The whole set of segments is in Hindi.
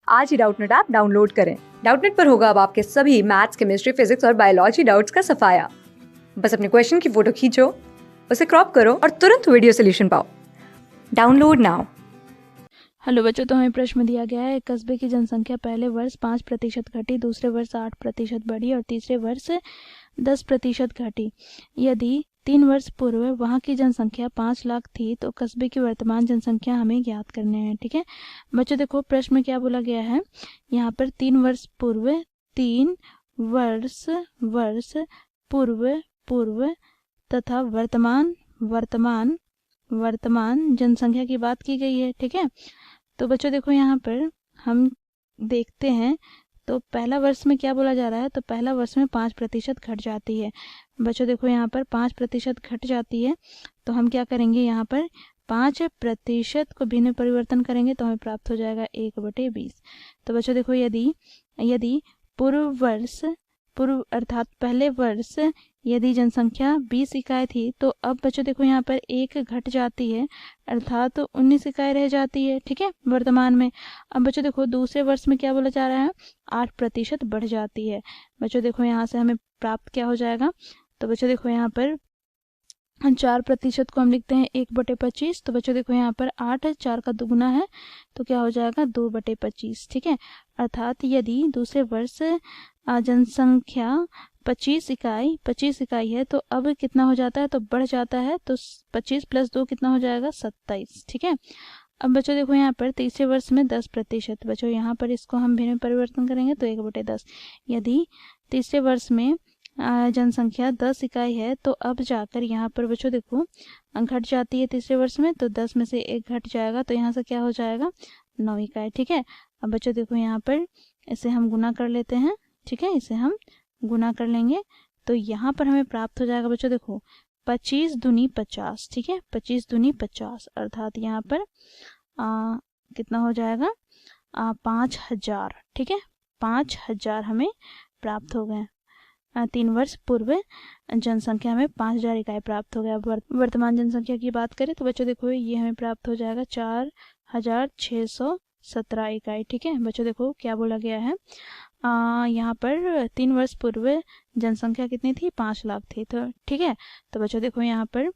आज ही डाउटनेट ऐप डाउनलोड करें। डाउटनेट पर होगा अब आपके सभी मैथ्स, केमिस्ट्री, फिजिक्स और बायोलॉजी डाउट्स का सफाया। बस अपने क्वेश्चन की फोटो खींचो, उसे क्रॉप करो और तुरंत वीडियो सोल्यूशन पाओ। Download now. हेलो बच्चों, तो हमें प्रश्न दिया गया है कस्बे की जनसंख्या पहले वर्ष 5% घटी, दूसरे वर्ष 8% बढ़ी और तीसरे वर्ष 10% घटी। यदि 3 वर्ष पूर्व वहाँ की जनसंख्या 5 लाख थी तो कस्बे की वर्तमान जनसंख्या हमें ज्ञात करने हैं। ठीक है बच्चों, देखो प्रश्न में क्या बोला गया है। यहाँ पर 3 वर्ष पूर्व, 3 वर्ष पूर्व तथा वर्तमान जनसंख्या की बात की गई है। ठीक है, तो बच्चों देखो यहाँ पर हम देखते हैं तो पहला वर्ष में क्या बोला जा रहा है, तो पहला वर्ष में 5% घट जाती है। बच्चों देखो यहाँ पर 5% घट जाती है, तो हम क्या करेंगे, यहाँ पर 5% को भिन्न परिवर्तन करेंगे तो हमें प्राप्त हो जाएगा 1/20। तो बच्चों देखो यदि पूर्व अर्थात पहले वर्ष यदि जनसंख्या 20 इकाई थी तो अब बच्चों देखो यहाँ पर 1 घट जाती है अर्थात 19 इकाई रह जाती है। ठीक है, वर्तमान में। अब बच्चों देखो दूसरे वर्ष में क्या बोला जा रहा है, 8% बढ़ जाती है। बच्चों देखो यहाँ से हमें प्राप्त क्या हो जाएगा, तो बच्चों देखो यहाँ पर 4% को हम लिखते हैं 1/25। तो बच्चों देखो यहाँ पर 8 4 का दुगुना है तो क्या हो जाएगा 2/25। ठीक है, अर्थात यदि दूसरे वर्ष जनसंख्या 25 इकाई है तो अब कितना हो जाता है, तो बढ़ जाता है, तो 25 + 2 कितना हो जाएगा 27। ठीक है, अब बच्चों देखो यहाँ पर तीसरे वर्ष में 10%। बच्चों यहाँ पर इसको हम भिन्न परिवर्तन करेंगे तो 1/10। यदि तीसरे वर्ष में जनसंख्या 10 इकाई है तो अब जाकर यहाँ पर बच्चों देखो घट जाती है तीसरे वर्ष में, तो 10 में से 1 घट जाएगा तो यहाँ से क्या हो जाएगा 9 इकाई। ठीक है, अब बच्चों देखो यहाँ पर इसे हम गुना कर लेते हैं। ठीक है, इसे हम गुना कर लेंगे तो यहाँ पर हमें प्राप्त हो जाएगा बच्चों देखो 25 दूनी 50। ठीक है, 25 दूनी 50 अर्थात यहाँ पर कितना हो जाएगा 5000। ठीक है, 5000 हमें प्राप्त हो गए। 3 वर्ष पूर्व जनसंख्या में 5000 इकाई प्राप्त हो गया। वर्तमान जनसंख्या की बात करें तो बच्चों देखो ये हमें प्राप्त हो जाएगा 4617 इकाई। ठीक है बच्चों, देखो क्या बोला गया है, यहाँ पर 3 वर्ष पूर्व जनसंख्या कितनी थी, 5 लाख थी। तो ठीक है, तो बच्चों देखो यहाँ पर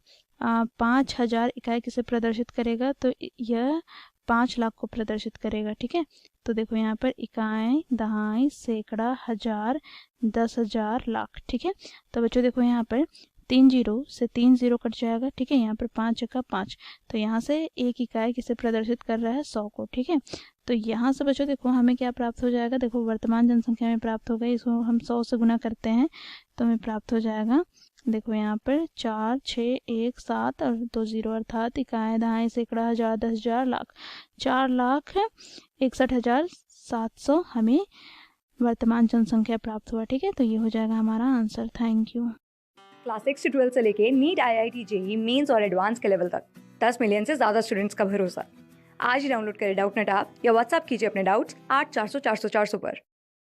5000 इकाई किसे प्रदर्शित करेगा, तो यह 5 लाख को प्रदर्शित करेगा। ठीक है, तो देखो यहाँ पर इकाई, दहाई, सैकड़ा, हजार, 10,000, लाख। ठीक है, तो बच्चों देखो यहाँ पर 3 जीरो से 3 जीरो कट जाएगा। ठीक है, यहाँ पर 5 का 5, तो यहाँ से 1 इकाई किसे प्रदर्शित कर रहा है, 100 को। ठीक है, तो यहाँ से बच्चों देखो हमें क्या प्राप्त हो जाएगा, देखो वर्तमान जनसंख्या में प्राप्त हो गई, इसको हम 100 से गुना करते हैं तो हमें प्राप्त हो जाएगा, देखो यहाँ पर 4 6 1 7 और 2 जीरो अर्थात इकाई, दहाई, सैकड़ा, हजार, 10,000, लाख। 4,61,700 हमें वर्तमान जनसंख्या प्राप्त हुआ। ठीक है, तो ये हो जाएगा हमारा आंसर। Thank you. क्लास 6 से 12 से लेके नीट, IIT, JEE मेंस और एडवांस के लेवल तक 10 मिलियन से ज्यादा स्टूडेंट्स का भरोसा। आज ही डाउनलोड करें डाउटनेट ऐप या व्हाट्सएप कीजिए अपने डाउट्स 8400 400 400 पर।